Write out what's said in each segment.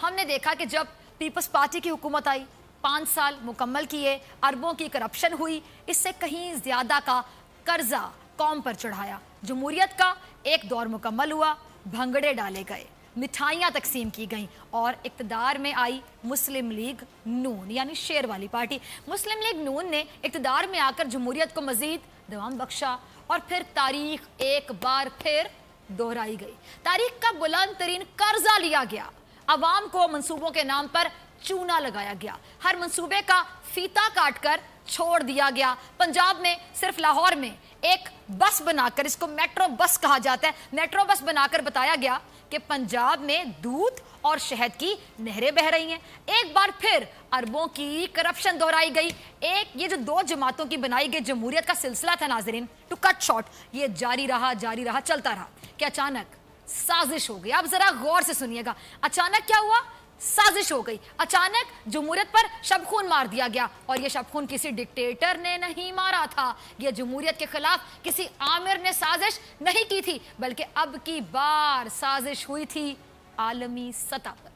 ہم نے دیکھا کہ جب پیپلز پارٹی کی حکومت آئی 5 سال مکمل کیے, اربوں کی کرپشن ہوئی, اس سے کہیں زیادہ کا قرضہ قوم پر چڑھایا. جمہوریت کا ایک دور مکمل ہوا, بھنگڑے ڈالے گئے, مٹھائیاں تقسیم کی گئیں اور اقتدار میں آئی مسلم لیگ نون یعنی شیر والی پارٹی. مسلم لیگ نون نے اقتدار میں آ کر جمہوریت کو مزید دوام بخشا اور پھر تاریخ ایک بار پھر دہرائی گئی. تاریخ کا بلند ترین قرضہ لیا گیا, عوام کو منصوبوں کے نام پر چونا لگایا گیا, ہر منصوبے کا فیتا کاٹ کر چھوڑ دیا گیا. پنجاب میں صرف لاہور میں ایک بس بنا کر, اس کو میٹرو بس کہا جاتا ہے, میٹرو بس بنا کر بتایا گیا کہ پنجاب میں دودھ اور شہد کی نہریں بہہ رہی ہیں. ایک بار پھر اربوں کی کرپشن دہرائی گئی. ایک یہ جو 2 جماعتوں کی بنائی گئی جمہوریت کا سلسلہ تھا ناظرین, ٹو کٹ شارٹ, یہ جاری رہا چلتا رہا کہ اچانک سازش ہو گئی. آپ ذرا غور سے سنیے گا, اچانک کیا ہوا؟ سازش ہو گئی. اچانک جمہوریت پر شب خون مار دیا گیا, اور یہ شب خون کسی ڈکٹیٹر نے نہیں مارا تھا, یہ جمہوریت کے خلاف کسی آمر نے سازش نہیں کی تھی, بلکہ اب کی بار سازش ہوئی تھی عالمی سطح پر.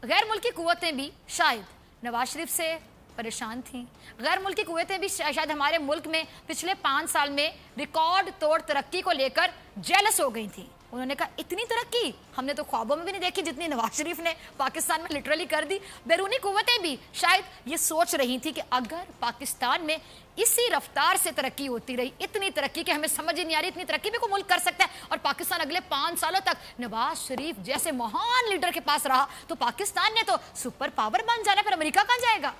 غیر ملکی قوتیں بھی شاید نواز شریف سے پریشان تھیں, غیر ملکی قوتیں بھی شاید ہمارے ملک میں پچھلے 5 سال میں ریکارڈ توڑ ترقی کو لے کر جیلس ہو گئی تھیں. انہوں نے کہا اتنی ترقی ہم نے تو خوابوں میں بھی نہیں دیکھی جتنی نواز شریف نے پاکستان میں لٹرلی کر دی. بیرونی قوتیں بھی شاید یہ سوچ رہی تھی کہ اگر پاکستان میں اسی رفتار سے ترقی ہوتی رہی, اتنی ترقی کہ ہمیں سمجھ ہی نہیں آ رہی اتنی ترقی بھی کوئی ملک کر سکتا ہے, اور پاکستان اگلے 5 سالوں تک نواز شریف جیسے مہان لیڈر کے پاس رہا تو پاکستان نے تو سپر پاور بن جانا, پھر امریکہ کہاں جائے گا.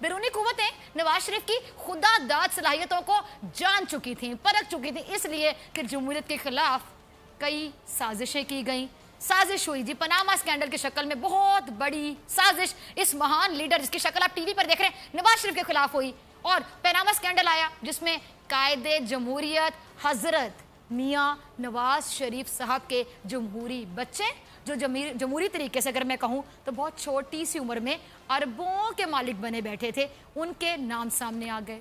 بیرونی قوتیں نواز شریف کی خدا داد صلاحیتوں کو جان چکی تھیں, پرکھ چکی تھیں, اس لیے کہ جمہوریت کے خلاف کئی سازشیں کی گئیں. سازش ہوئی جی پناما اسکینڈل کی شکل میں, بہت بڑی سازش اس مہان لیڈر جس کی شکل آپ ٹی وی پر دیکھ رہے ہیں نواز شریف کے خلاف ہوئی. اور پناما اسکینڈل آیا جس میں قائد جمہوریت حضرت میاں نواز شریف صاحب کے جمہوری بچے, جو جمہوری طریقے سے اگر میں کہوں تو بہت چھوٹی سی عمر میں اربوں کے مالک بنے بیٹھے تھے, ان کے نام سامنے آ گئے.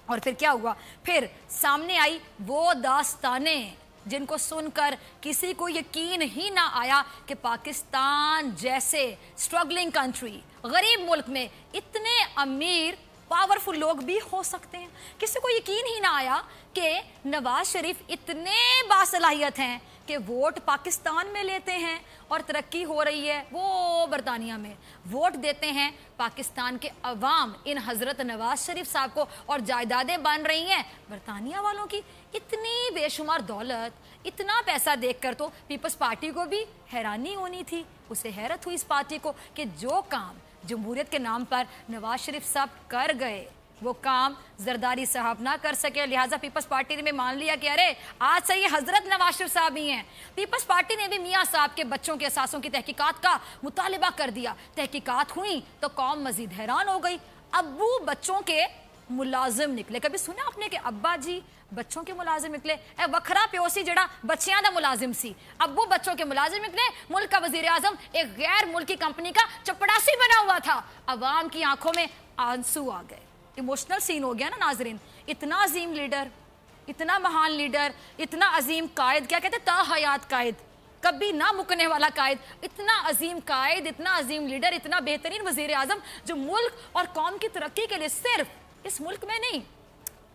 اور پھر کیا ہوا؟ پھر سامنے آئی وہ داستانیں جن کو سن کر کسی کو یقین ہی نہ آیا کہ پاکستان جیسے سٹرگلنگ کنٹری, غریب ملک میں اتنے امیر پاورفل لوگ بھی ہو سکتے ہیں. کسی کو یقین ہی نہ آیا کہ نواز شریف اتنے باصلاحیت ہیں کہ ووٹ پاکستان میں لیتے ہیں اور ترقی ہو رہی ہے وہ برطانیہ میں. ووٹ دیتے ہیں پاکستان کے عوام ان حضرت نواز شریف صاحب کو, اور جائیدادیں بن رہی ہیں برطانیہ والوں کی. اتنی بے شمار دولت, اتنا پیسہ دیکھ کر تو پیپلز پارٹی کو بھی حیرانی ہونی تھی. اسے حیرت ہوئی اس پارٹی کو کہ جو کام جمہوریت کے نام پر نواز شریف صاحب کر گئے وہ کام زرداری صاحب نہ کر سکے, لہٰذا پیپلز پارٹی نے مان لیا کہ ارے آج سے یہ حضرت نواز شریف صاحب ہی ہیں. پیپلز پارٹی نے بھی میاں صاحب کے بچوں کے اثاثوں کی تحقیقات کا مطالبہ کر دیا. تحقیقات ہوئیں تو قوم مزید حیران ہو گئی. ابو بچوں کے ملازم نکلے. کبھی سنا آپ نے کہ ابا جی بچوں کے ملازم نکلے؟ اے وکھرا پیو سی جڑا بچیاں دا ملازم سی, ابو بچوں کے ملازم نکلے. ملک کا وزیر اعظم ایک غیر ملکی کمپنی کا چپڑاسی بنا ہوا تھا. عوام کی آنکھوں میں آنسو آ گئے. ایموشنل سین ہو گیا نا ناظرین. اتنا عظیم لیڈر, اتنا مہان لیڈر, اتنا عظیم قائد, کیا کہتے ہیں تا حیات قائد, کبھی نہ مکنے والا قائد, اتنا عظیم قائد, اتنا عظیم لیڈر, اتنا بہترین وزیر اعظم جو ملک اور قوم کی ترقی کے لیے صرف اس ملک میں نہیں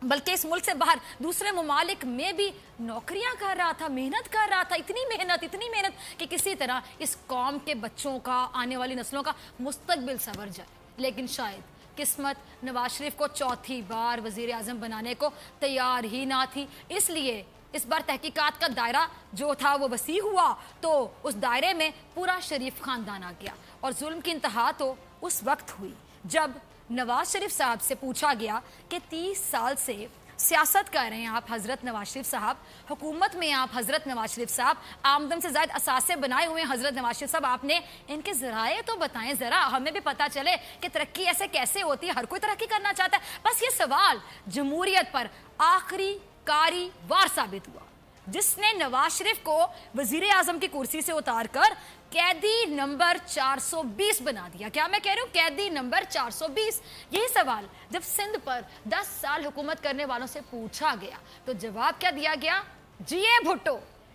بلکہ اس ملک سے باہر دوسرے ممالک میں بھی نوکریاں کر رہا تھا, محنت کر رہا تھا. اتنی محنت کہ کسی طرح اس قوم کے بچوں کا, آنے والی نسلوں کا مستقبل سنور جائے. لیکن شاید قسمت نواز شریف کو چوتھی بار وزیر اعظم بنانے کو تیار ہی نہ تھی. اس لیے اس بار تحقیقات کا دائرہ جو تھا وہ وسیع ہوا تو اس دائرے میں پورا شریف خاندان آ گیا. اور ظلم کی انتہا تو اس وقت ہوئی جب نواز شریف صاحب سے پوچھا گیا کہ 30 سال سے سیاست کر رہے ہیں آپ حضرت نواز شریف صاحب, حکومت میں آپ حضرت نواز شریف صاحب, آمدن سے زائد اثاثے بنائے ہوئے ہیں حضرت نواز شریف صاحب, آپ نے ان کے ذرائع تو بتائیں ذرا, ہمیں بھی پتہ چلے کہ ترقی ایسے کیسے ہوتی ہے. ہر کوئی ترقی کرنا چاہتا ہے. بس یہ سوال جمہوریت پر آخری کاری وار ثابت ہوا جس نے نواز شریف کو وزیر اعظم کی کرسی سے اتار کر قیدی نمبر 420 بنا دیا. کیا میں کہہ رہی ہوں؟ قیدی نمبر 420. یہی سوال جب سندھ پر 10 سال حکومت کرنے والوں سے پوچھا گیا تو جواب کیا دیا گیا؟ جی اے بھٹو,